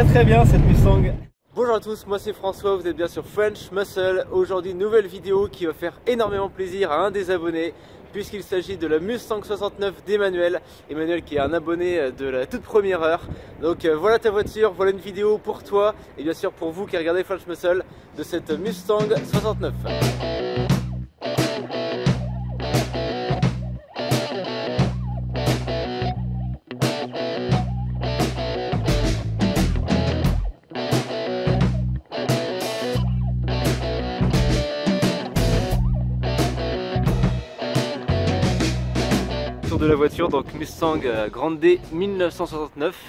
très bien cette Mustang. Bonjour à tous, moi c'est François, vous êtes bien sur French Muscle. Aujourd'hui nouvelle vidéo qui va faire énormément plaisir à un des abonnés, puisqu'il s'agit de la Mustang 69 d'Emmanuel. Emmanuel qui est un abonné de la toute première heure. Donc voilà ta voiture, voilà une vidéo pour toi et bien sûr pour vous qui regardez French Muscle de cette Mustang 69. De la voiture, donc Mustang Grande D 1969.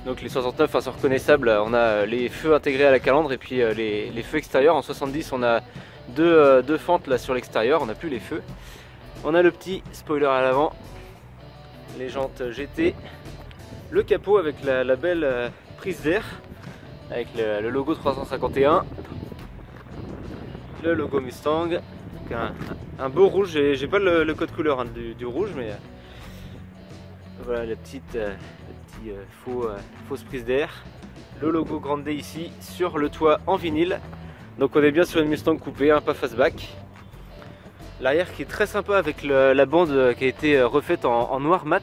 Donc les 69 sont reconnaissables, on a les feux intégrés à la calandre et puis les feux extérieurs. En 70 on a deux fentes là sur l'extérieur, on n'a plus les feux. On a le petit spoiler à l'avant, les jantes GT, le capot avec la belle prise d'air avec le logo 351, le logo Mustang, un beau rouge. J'ai pas le code couleur hein, du rouge, mais voilà la petite fausse prise d'air, le logo Grande D ici sur le toit en vinyle. Donc on est bien sur une Mustang coupée, hein, pas fastback. L'arrière qui est très sympa avec la bande qui a été refaite en noir mat.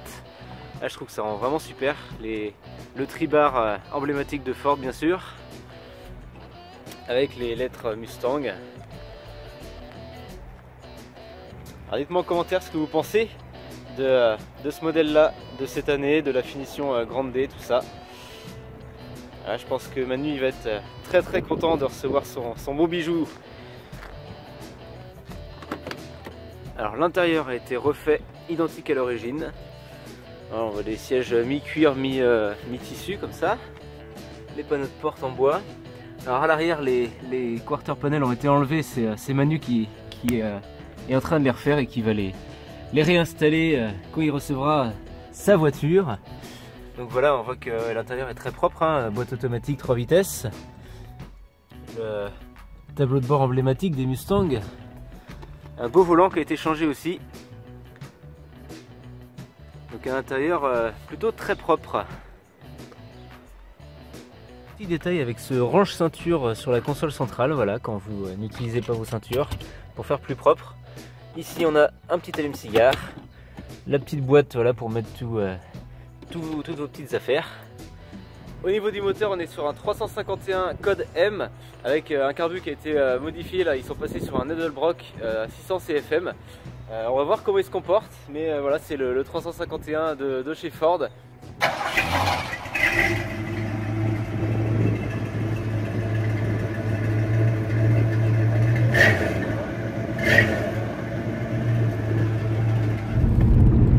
Là, je trouve que ça rend vraiment super. Le tribar emblématique de Ford bien sûr, avec les lettres Mustang. Alors dites-moi en commentaire ce que vous pensez de ce modèle là, de cette année, de la finition Grande D, tout ça. Voilà, je pense que Manu il va être très content de recevoir son beau bijou. Alors l'intérieur a été refait identique à l'origine. On voit des sièges mi-cuir, mi-tissu comme ça. Les panneaux de porte en bois. Alors à l'arrière les quarter panels ont été enlevés, c'est Manu qui est en train de les refaire et qui va les réinstaller quand il recevra sa voiture. Donc voilà, on voit que l'intérieur est très propre, hein, boîte automatique 3 vitesses, le tableau de bord emblématique des Mustangs, un beau volant qui a été changé aussi. Donc à l'intérieur plutôt très propre. Petit détail avec ce range ceinture sur la console centrale, voilà, quand vous n'utilisez pas vos ceintures, pour faire plus propre. Ici on a un petit allume-cigare, la petite boîte voilà, pour mettre toutes vos petites affaires. Au niveau du moteur on est sur un 351 code M avec un carbu qui a été modifié, là ils sont passés sur un Edelbrock 600 CFM. On va voir comment il se comporte, mais voilà c'est le 351 de chez Ford.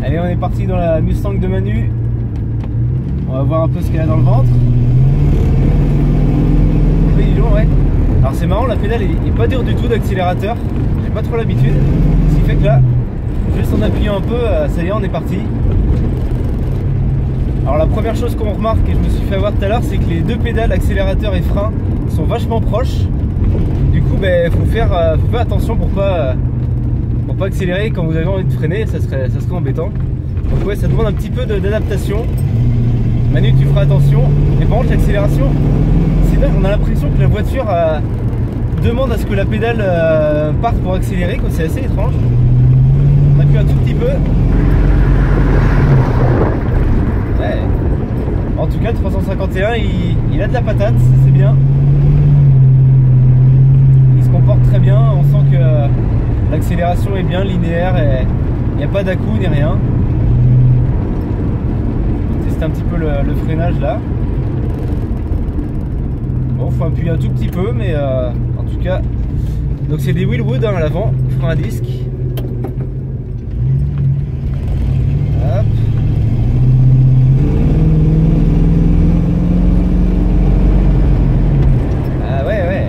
Allez, on est parti dans la Mustang de Manu. On va voir un peu ce qu'elle a dans le ventre. Oui, dis donc, ouais. Alors c'est marrant, la pédale est pas dure du tout d'accélérateur. J'ai pas trop l'habitude. Ce qui fait que là, juste en appuyant un peu, ça y est, on est parti. Alors la première chose qu'on remarque, et je me suis fait avoir tout à l'heure, c'est que les deux pédales, accélérateur et frein, sont vachement proches. Du coup, faut faire attention pour pas accélérer quand vous avez envie de freiner, ça serait embêtant. Donc ouais, ça demande un petit peu d'adaptation. Manu, tu feras attention. Mais par contre l'accélération, c'est dingue, on a l'impression que la voiture demande à ce que la pédale parte pour accélérer, c'est assez étrange. On appuie un tout petit peu. Ouais. En tout cas le 351 il a de la patate, c'est bien. Il se comporte très bien, on sent que l'accélération est bien linéaire et il n'y a pas d'à-coup ni rien. On teste un petit peu le freinage là. Bon, faut appuyer un tout petit peu, mais en tout cas, donc c'est des Willwood hein, à l'avant, frein à disque. Hop. Ah ouais,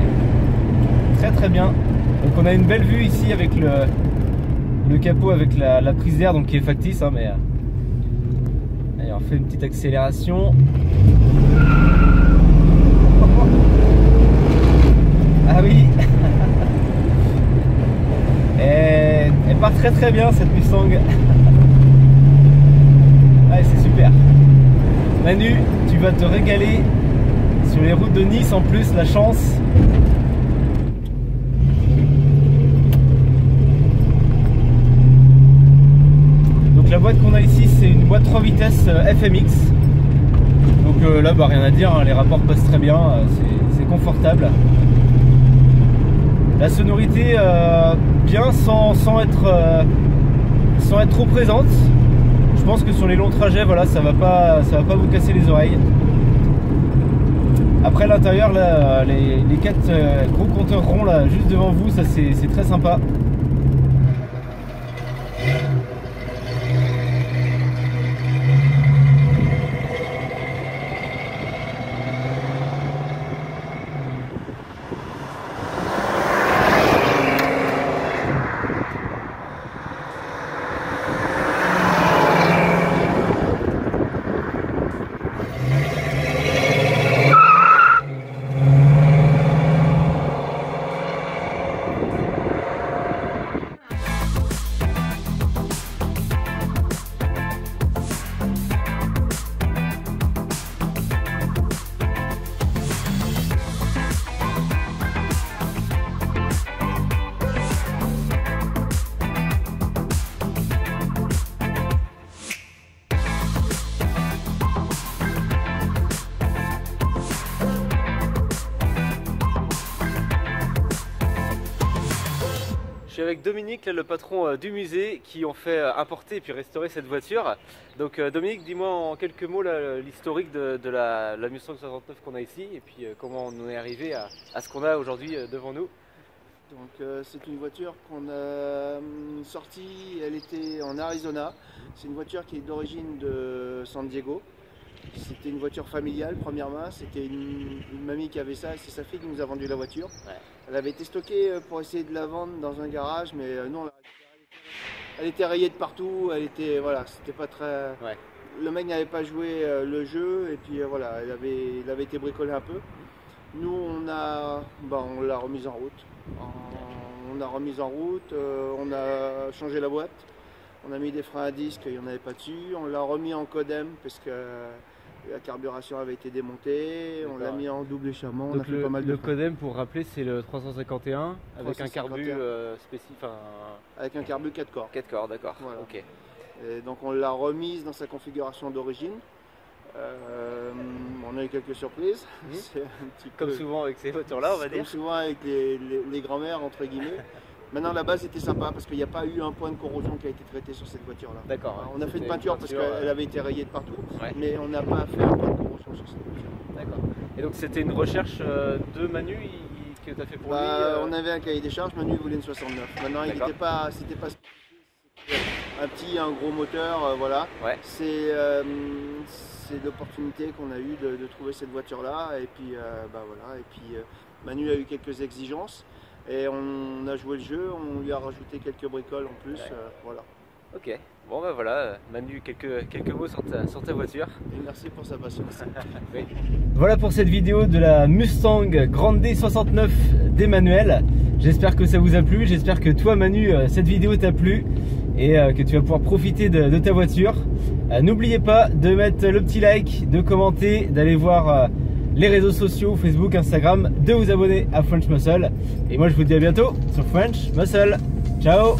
très bien. Donc on a une belle vue ici avec le capot avec la prise d'air donc qui est factice hein, mais allez, on fait une petite accélération. Ah oui. Et elle part très bien cette Mustang. Ouais, c'est super. Manu, tu vas te régaler sur sur les routes de Nice en plus, la chance. Donc la boîte qu'on a ici, c'est une boîte 3 vitesses FMX. Donc là, bah, rien à dire, hein, les rapports passent très bien, c'est confortable. La sonorité bien sans être trop présente. Je pense que sur les longs trajets, voilà, ça va pas vous casser les oreilles. Après l'intérieur, là, les 4 gros compteurs ronds là, juste devant vous, ça c'est très sympa. Je suis avec Dominique, là, le patron du musée, qui ont fait importer et puis restaurer cette voiture. Donc Dominique, dis-moi en quelques mots l'historique de la Mustang 69 qu'on a ici et puis comment on est arrivé à ce qu'on a aujourd'hui devant nous. Donc c'est une voiture qu'on a sortie, elle était en Arizona. C'est une voiture qui est d'origine de San Diego. C'était une voiture familiale, première main. C'était une mamie qui avait ça et c'est sa fille qui nous a vendu la voiture. Ouais. Elle avait été stockée pour essayer de la vendre dans un garage, mais non, elle était rayée de partout. Elle était, voilà, c'était pas très. Ouais. Le mec n'avait pas joué le jeu et puis voilà, elle avait été bricolée un peu. Nous, on l'a remise en route. On a remise en route, on a changé la boîte, on a mis des freins à disque, il n'y en avait pas dessus, on l'a remis en Codem parce que la carburation avait été démontée, on l'a mis en double échappement, on a fait pas mal de. Le Codem, pour rappeler, c'est le 351 avec un carbu spécifique. Avec un carbu 4 corps. 4 corps, d'accord. Voilà. Okay. Et donc on l'a remise dans sa configuration d'origine. On a eu quelques surprises. Comme souvent avec ces voitures-là, on va dire. Comme souvent avec les grands-mères, entre guillemets. Maintenant, la base était sympa parce qu'il n'y a pas eu un point de corrosion qui a été traité sur cette voiture-là. D'accord. On a fait une peinture parce qu'elle avait été rayée de partout, ouais. Mais on n'a pas fait un point de corrosion sur cette voiture. D'accord. Et donc, c'était une recherche de Manu que tu as fait pour lui On avait un cahier des charges, Manu voulait une 69. Maintenant, c'était pas un gros moteur, voilà. Ouais. C'est l'opportunité qu'on a eu de trouver cette voiture-là. Et puis, voilà. Et puis, Manu a eu quelques exigences. Et on a joué le jeu, on lui a rajouté quelques bricoles en plus, ouais. Voilà. Ok, bon ben voilà, Manu, quelques mots sur ta voiture. Et merci pour sa patience. Oui. Voilà pour cette vidéo de la Mustang Grande D69 d'Emmanuel. J'espère que ça vous a plu, j'espère que toi Manu, cette vidéo t'a plu et que tu vas pouvoir profiter de ta voiture. N'oubliez pas de mettre le petit like, de commenter, d'aller voir les réseaux sociaux, Facebook, Instagram, de vous abonner à French Muscle. Et moi je vous dis à bientôt sur French Muscle. Ciao!